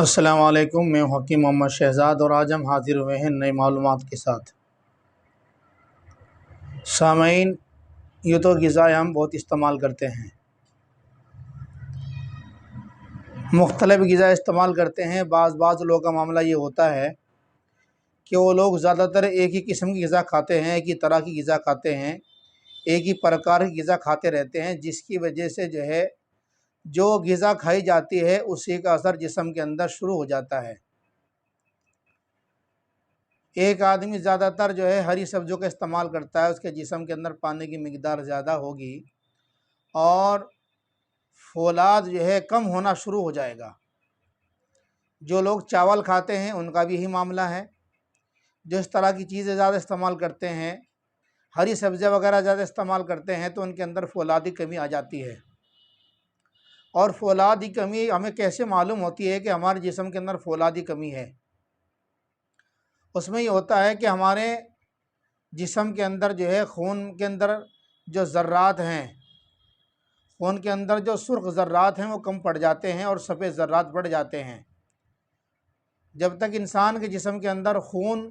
अस्सलाम वालेकुम, मैं हकीम मोहम्मद शहज़ाद और आज हम हाज़िर हुए हैं नई मालूमात के साथ। सामीन, यूँ तो ग़िज़ा हम बहुत इस्तेमाल करते हैं, मुख्तलिफ़ ग़िज़ा इस्तेमाल करते हैं। बाज़ लोगों का मामला ये होता है कि वो लोग ज़्यादातर एक ही किस्म की ग़िज़ा खाते हैं, एक ही तरह की ग़िज़ा खाते हैं, एक ही प्रकार की ग़िज़ा खाते रहते हैं, जिसकी वजह से जो है जो ग़िज़ा खाई जाती है उसी का असर जिस्म के अंदर शुरू हो जाता है। एक आदमी ज़्यादातर जो है हरी सब्ज़ियों का इस्तेमाल करता है, उसके जिस्म के अंदर पानी की मिक़दार ज़्यादा होगी और फौलाद जो है कम होना शुरू हो जाएगा। जो लोग चावल खाते हैं उनका भी यही मामला है। जो इस तरह की चीज़ें ज़्यादा इस्तेमाल करते हैं, हरी सब्ज़ियाँ वगैरह ज़्यादा इस्तेमाल करते हैं, तो उनके अंदर फौलाद की कमी आ जाती है। और फौलाद की कमी हमें कैसे मालूम होती है कि हमारे जिस्म के अंदर फौलाद की कमी है? उसमें ये होता है कि हमारे जिस्म के अंदर जो है खून के अंदर जो ज़र्रात हैं, खून के अंदर जो सुर्ख ज़र्रात हैं वो कम पड़ जाते हैं और सफ़ेद ज़र्रात बढ़ जाते हैं। जब तक इंसान के जिस्म के अंदर खून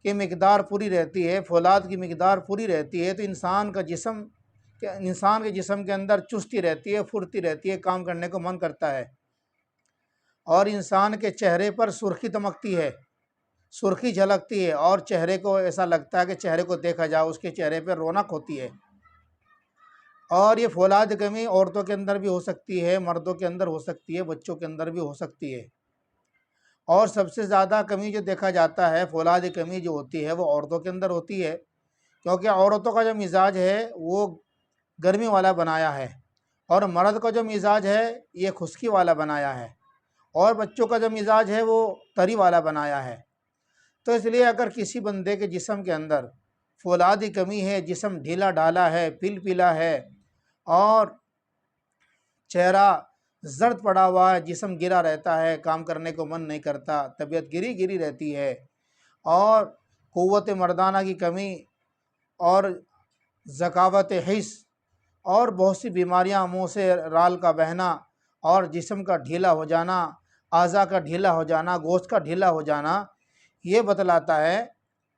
की मिक़दार पूरी रहती है, फौलाद की मिक़दार पूरी रहती है, तो इंसान के जिस्म के अंदर चुस्ती रहती है, फुर्ती रहती है, काम करने को मन करता है और इंसान के चेहरे पर सुर्खी दमकती है, सुर्खी झलकती है और चेहरे को ऐसा लगता है कि चेहरे को देखा जाए, उसके चेहरे पर रौनक होती है। और ये फौलाद कमी औरतों के अंदर भी हो सकती है, मर्दों के अंदर हो सकती है, बच्चों के अंदर भी हो सकती है। और सबसे ज़्यादा कमी जो देखा जाता है, फौलाद कमी जो होती है वो औरतों के अंदर होती है, क्योंकि औरतों का जो मिजाज है वो गर्मी वाला बनाया है और मर्द का जो मिजाज है ये खुश्की वाला बनाया है और बच्चों का जो मिजाज है वो तरी वाला बनाया है। तो इसलिए अगर किसी बंदे के जिस्म के अंदर फौलाद की कमी है, जिस्म ढीला ढाला है, पिलपिला है और चेहरा जर्द पड़ा हुआ है, जिस्म गिरा रहता है, काम करने को मन नहीं करता, तबीयत गिरी गिरी रहती है और क़ुव्वत मर्दाना की कमी और ज़कावत हिस्स और बहुत सी बीमारियां, मुँह से राल का बहना और जिस्म का ढीला हो जाना, आज़ा का ढीला हो जाना, गोश्त का ढीला हो जाना, ये बतलाता है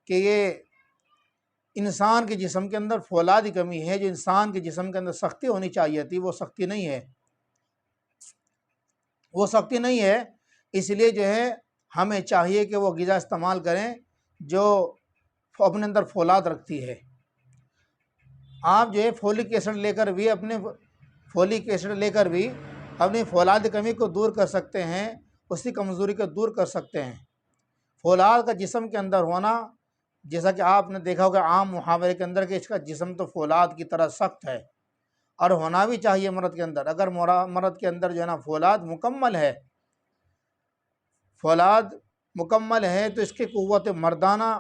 कि ये इंसान के जिस्म के अंदर फौलाद की कमी है। जो इंसान के जिस्म के अंदर सख्ती होनी चाहिए थी वो सख्ती नहीं है, वो सख्ती नहीं है। इसलिए जो है हमें चाहिए कि वो ग़िज़ा इस्तेमाल करें जो अपने अंदर फौलाद रखती है। आप जो है फोलिक एसिड लेकर भी अपनी फौलाद कमी को दूर कर सकते हैं, उसकी कमज़ोरी को दूर कर सकते हैं। फौलाद का जिस्म के अंदर होना, जैसा कि आपने देखा होगा आम मुहावरे के अंदर कि इसका जिस्म तो फौलाद की तरह सख्त है, और होना भी चाहिए मर्द के अंदर। अगर मर्द के अंदर जो है ना फौलाद मुकम्मल है तो इसकी क़ुव्वत मर्दाना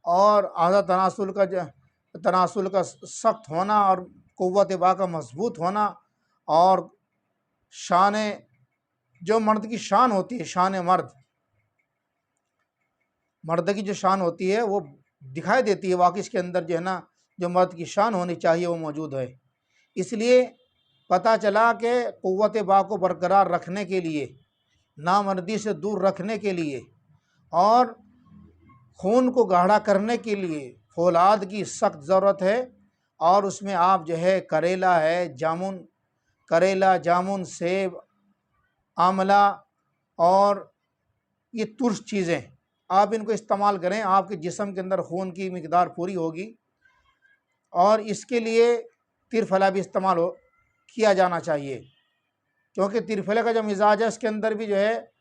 और आज़ा तनासुल का सख्त होना और क़ुव्वत बा का मजबूत होना और शान जो मर्द की शान होती है, शान मर्द की जो शान होती है वो दिखाई देती है, वाकई इसके अंदर जो है ना जो मर्द की शान होनी चाहिए वो मौजूद है। इसलिए पता चला कि क़ुव्वत बा को बरकरार रखने के लिए, नामर्दी से दूर रखने के लिए और खून को गाढ़ा करने के लिए फौलाद की सख्त ज़रूरत है। और उसमें आप जो है करेला, जामुन, सेब, आंवला और ये तुर्श चीज़ें आप इनको इस्तेमाल करें, आपके जिस्म के अंदर खून की मिक़दार पूरी होगी। और इसके लिए तिरफला भी इस्तेमाल किया जाना चाहिए, क्योंकि तिरफले का जो मिजाज है उसके अंदर भी जो है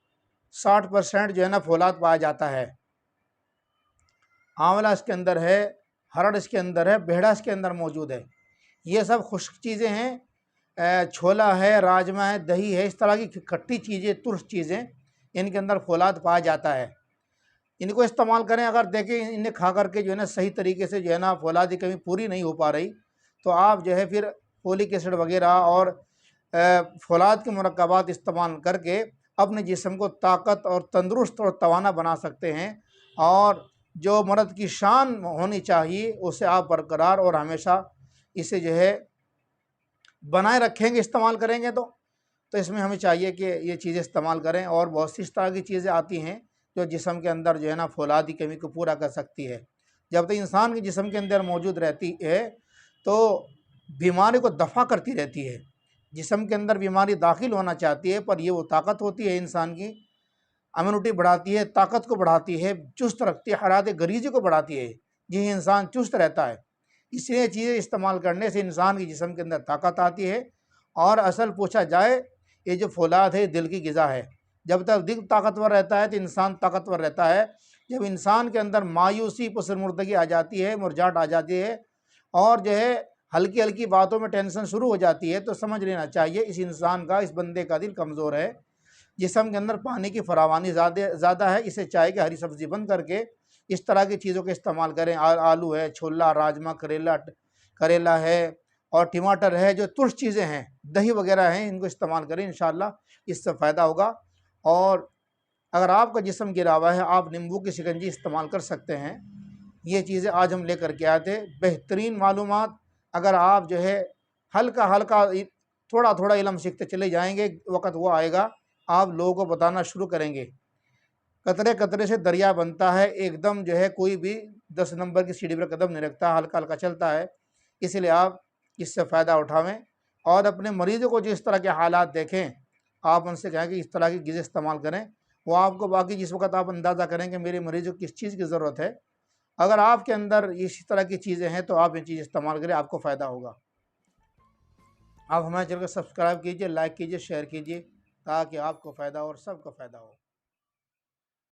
60% जो है ना फौलाद पाया जाता है। आंवला इसके अंदर है, हरड़ इसके अंदर है, बेहड़ा इसके अंदर मौजूद है। ये सब खुश्क चीज़ें हैं, छोला है, राजमा है, दही है, इस तरह की खट्टी चीज़ें, तुर्श चीज़ें, इनके अंदर फौलाद पाया जाता है। इनको इस्तेमाल करें। अगर देखें इन्हें खा करके जो है ना सही तरीके से जो है ना फौलाद की कमी पूरी नहीं हो पा रही, तो आप जो है फिर फोलिक एसिड वगैरह और फौलाद के मुरक्कबात इस्तेमाल करके अपने जिस्म को ताकत और तंदुरुस्त और तवाना बना सकते हैं। और जो मर्द की शान होनी चाहिए उसे आप बरकरार और हमेशा इसे जो है बनाए रखेंगे, इस्तेमाल करेंगे तो इसमें हमें चाहिए कि ये चीज़ें इस्तेमाल करें। और बहुत सी इस तरह की चीज़ें आती हैं जो जिस्म के अंदर जो है ना फौलादी कमी को पूरा कर सकती है। जब तक इंसान के जिस्म के अंदर मौजूद रहती है तो बीमारी को दफ़ा करती रहती है। जिस्म के अंदर बीमारी दाखिल होना चाहती है, पर ये वो ताकत होती है इंसान की, इम्यूनिटी बढ़ाती है, ताकत को बढ़ाती है, चुस्त रखती है, हरात गरीज़ी को बढ़ाती है, ये इंसान चुस्त रहता है। इसलिए चीज़ें इस्तेमाल करने से इंसान के जिस्म के अंदर ताकत आती है। और असल पूछा जाए, ये जो फौलाद है दिल की ग़िज़ा है। जब तक दिल ताकतवर रहता है तो इंसान ताकतवर रहता है। जब इंसान के अंदर मायूसी, पुसरमुर्दगी आ जाती है, मुरझाहट आ जाती है और जो है हल्की हल्की बातों में टेंशन शुरू हो जाती है, तो समझ लेना चाहिए इस इंसान का, इस बंदे का दिल कमज़ोर है। जिस्म के अंदर पानी की फरावानी ज़्यादा है। इसे चाहिए कि हरी सब्ज़ी बंद करके इस तरह की चीज़ों का इस्तेमाल करें। आलू है, छोला, राजमा, करेला है और टमाटर है, जो तुर्श चीज़ें हैं, दही वगैरह हैं, इनको इस्तेमाल करें, इंशाअल्लाह इससे फ़ायदा होगा। और अगर आपका जिस्म गिरा हुआ है, आप नींबू की शिकंजी इस्तेमाल कर सकते हैं। ये चीज़ें आज हम लेकर के आए थे, बेहतरीन मालूमात। अगर आप जो है हल्का हल्का थोड़ा थोड़ा इल्म सीखते चले जाएंगे, वक़्त वो आएगा आप लोगों को बताना शुरू करेंगे। कतरे कतरे से दरिया बनता है, एकदम जो है कोई भी 10 नंबर की सीढ़ी पर कदम नहीं रखता, हल्का हल्का चलता है। इसलिए आप इससे फ़ायदा उठावें और अपने मरीज़ों को जिस तरह के हालात देखें, आप उनसे कहें कि इस तरह की चीज़ें इस्तेमाल करें। वो आपको बाकी जिस वक़्त आप अंदाज़ा करें कि मेरे मरीज़ को किस चीज़ की ज़रूरत है, अगर आपके अंदर इस तरह की चीज़ें हैं तो आप ये चीज़ इस्तेमाल करें, आपको फ़ायदा होगा। आप हमारे चैनल को सब्सक्राइब कीजिए, लाइक कीजिए, शेयर कीजिए, ताकि आपको फ़ायदा और सबको फ़ायदा हो।